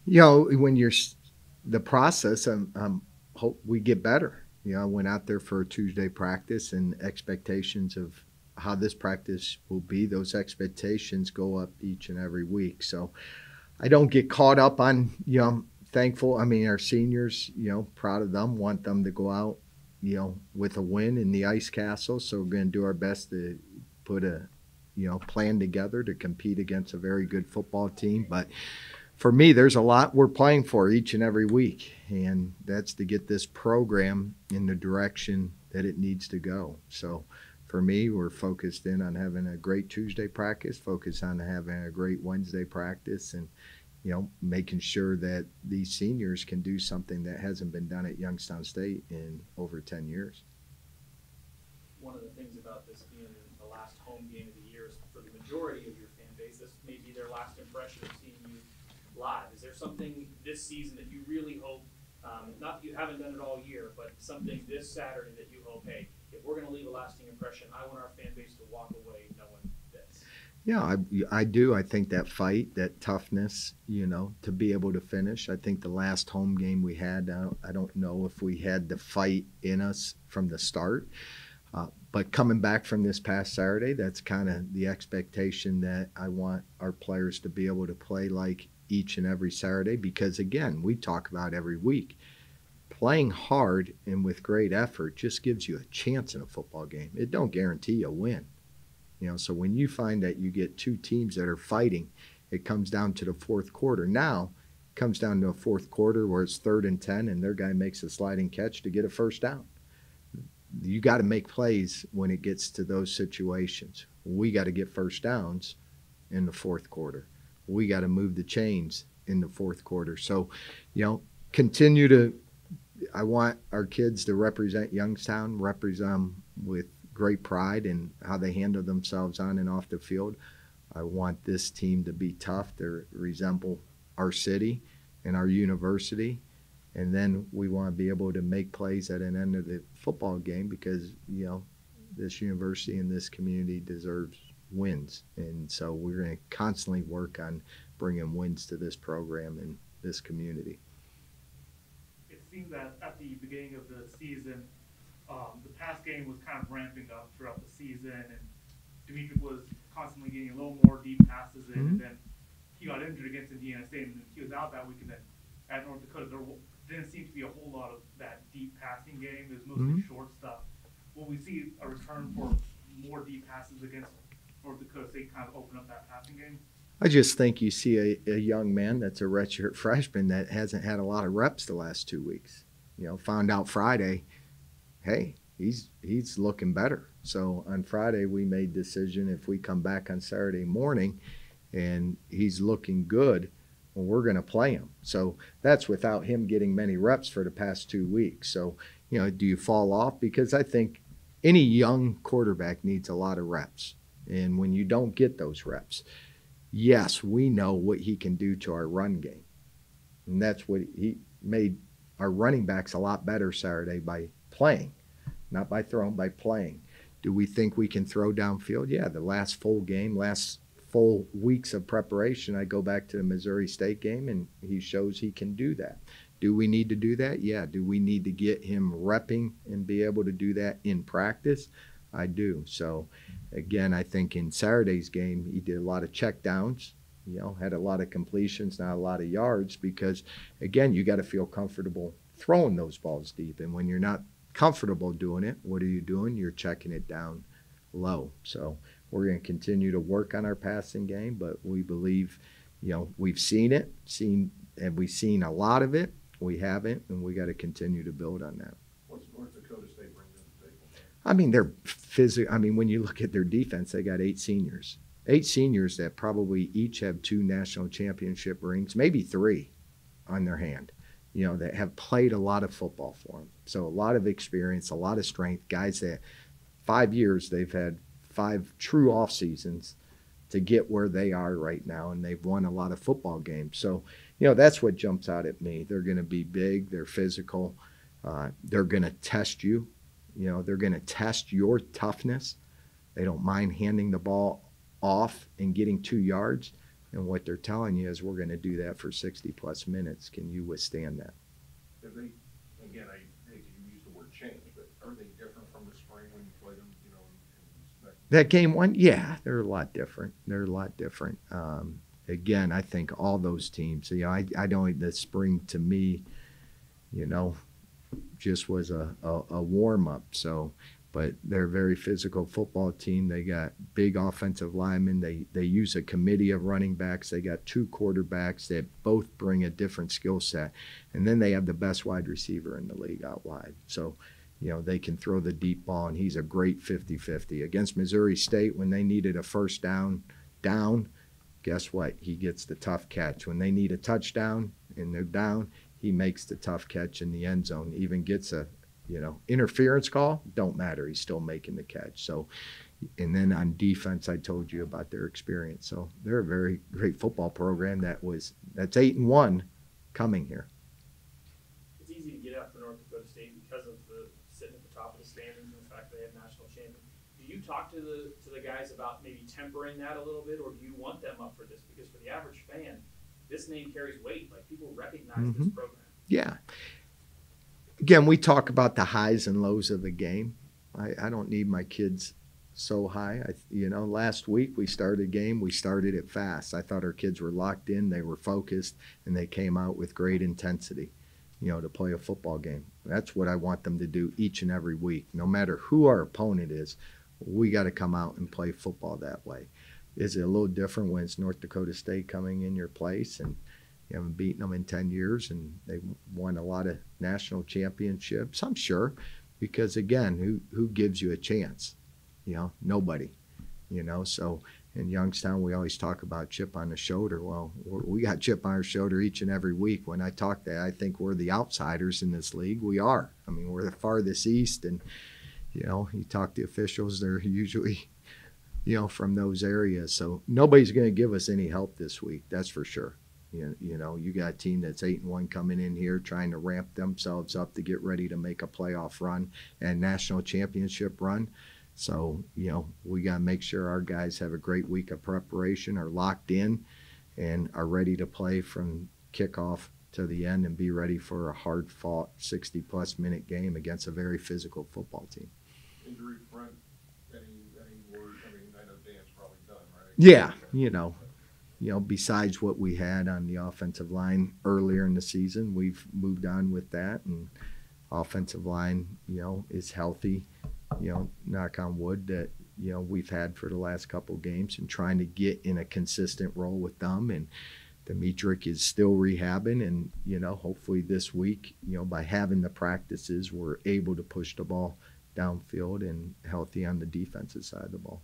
When the process, hope we get better. I went out there for a Tuesday practice and expectations of how this practice will be. Those expectations go up each and every week. So I don't get caught up on, thankful. I mean, our seniors, proud of them, want them to go out, with a win in the ice castle. So we're going to do our best to put a, plan together to compete against a very good football team. But for me, there's a lot we're playing for each and every week, and that's to get this program in the direction that it needs to go. So for me, we're focused in on having a great Tuesday practice, focused on having a great Wednesday practice, and making sure that these seniors can do something that hasn't been done at Youngstown State in over 10 years. One of the things about this being the last home game of the year is for the majority of your fan base, this may be their last impression of seeing you live. Is there something this season that you really hope, not that you haven't done it all year, but something this Saturday that you hope, hey, if we're going to leave a lasting impression, I want our fan base to walk away knowing this? Yeah, I do. I think that fight, that toughness, to be able to finish. I think the last home game we had, I don't know if we had the fight in us from the start. But coming back from this past Saturday, that's kind of the expectation that I want our players to be able to play like each and every Saturday, because again, we talk about every week, playing hard and with great effort just gives you a chance in a football game. It don't guarantee a win. So when you find that you get two teams that are fighting, it comes down to the fourth quarter. Now it comes down to a fourth quarter where it's 3rd and 10 and their guy makes a sliding catch to get a first down. You got to make plays when it gets to those situations. We got to get first downs in the fourth quarter. We got to move the chains in the fourth quarter. So, continue to – I want our kids to represent Youngstown, represent them with great pride in how they handle themselves on and off the field. I want this team to be tough, to resemble our city and our university. And then we want to be able to make plays at an end of the football game because, this university and this community deserves wins. And so we're going to constantly work on bringing wins to this program and this community. It seems that at the beginning of the season, the pass game was kind of ramping up throughout the season, and Dimitri was constantly getting a little more deep passes in, and then he got injured against Indiana State, and he was out that week, and then at North Dakota, there didn't seem to be a whole lot of that deep passing game. It was mostly short stuff. Will we see a return for more deep passes against North Dakota State, kind of open up that passing game? I just think you see a young man that's a redshirt freshman that hasn't had a lot of reps the last 2 weeks. Found out Friday, hey, he's looking better. So on Friday we made decision if we come back on Saturday morning and he's looking good, well, we're going to play him. So that's without him getting many reps for the past 2 weeks. So, do you fall off? Because I think any young quarterback needs a lot of reps. And when you don't get those reps, yes, we know what he can do to our run game. And that's what he made our running backs a lot better Saturday by playing, not by throwing, by playing. Do we think we can throw downfield? Yeah, the last full game, last full weeks of preparation, I go back to the Missouri State game, and he shows he can do that. Do we need to do that? Yeah. Do we need to get him repping and be able to do that in practice? I do. So, again, I think in Saturday's game, he did a lot of check downs, had a lot of completions, not a lot of yards because, again, you got to feel comfortable throwing those balls deep. And when you're not comfortable doing it, what are you doing? You're checking it down low. So we're going to continue to work on our passing game, but we believe, we've seen a lot of it. We haven't, and we got to continue to build on that. What's North Dakota State bring to the table? I mean, they're physical. I mean, when you look at their defense, they got 8 seniors. 8 seniors that probably each have 2 national championship rings, maybe 3 on their hand, that have played a lot of football for them. So a lot of experience, a lot of strength, guys that 5 years they've had 5 true off seasons to get where they are right now, and they've won a lot of football games. So, that's what jumps out at me. They're going to be big. They're physical. They're going to test you. They're going to test your toughness. They don't mind handing the ball off and getting 2 yards. And what they're telling you is we're going to do that for 60-plus minutes. Can you withstand that? Have they, again, I hate to use the word change, but are they different from the spring when you played them, you know, in That game one, yeah, they're a lot different. They're a lot different. Again, I think all those teams, you know, I don't, the spring to me, you know, just was a warm-up. So, but they're a very physical football team. They got big offensive linemen. They use a committee of running backs. They got 2 quarterbacks that both bring a different skill set. And then they have the best wide receiver in the league out wide. So, you know, they can throw the deep ball, and he's a great 50-50. Against Missouri State, when they needed a first down, guess what? He gets the tough catch. When they need a touchdown and they're down, he makes the tough catch in the end zone, even gets a, you know, interference call, don't matter. He's still making the catch. So, and then on defense, I told you about their experience. So they're a very great football program that's 8-1 coming here. It's easy to get up for North Dakota State because of the sitting at the top of the standings and the fact they have national champion. Do you talk to the guys about maybe tempering that a little bit, or do you want them up for this? Because for the average fan, this name carries weight. Like, people recognize this program. Yeah. Again, we talk about the highs and lows of the game. I don't need my kids so high. You know, last week we started a game. We started it fast. I thought our kids were locked in. They were focused, and they came out with great intensity, you know, to play a football game. That's what I want them to do each and every week. No matter who our opponent is, we got to come out and play football that way. Is it a little different when it's North Dakota State coming in your place and you haven't beaten them in 10 years and they won a lot of national championships? I'm sure, because again, who gives you a chance? You know, nobody. You know, so in Youngstown, we always talk about chip on the shoulder. Well, we got chip on our shoulder each and every week. When I talk that, I think we're the outsiders in this league. We are. I mean, we're the farthest east, and you know, you talk to officials, they're usually, you know, from those areas. So nobody's going to give us any help this week. That's for sure. You know, you got a team that's 8-1 coming in here trying to ramp themselves up to get ready to make a playoff run and national championship run. So, you know, we got to make sure our guys have a great week of preparation, are locked in, and are ready to play from kickoff to the end and be ready for a hard-fought 60-plus minute game against a very physical football team. injury front, any word? I mean, I know Dan's probably done, right? Yeah, you know, besides what we had on the offensive line earlier in the season, we've moved on with that, and offensive line, you know, is healthy, you know, knock on wood, that, you know, we've had for the last couple of games, and trying to get in a consistent role with them. And Demetric is still rehabbing, and, you know, hopefully this week, you know, by having the practices, we're able to push the ball downfield and healthy on the defensive side of the ball.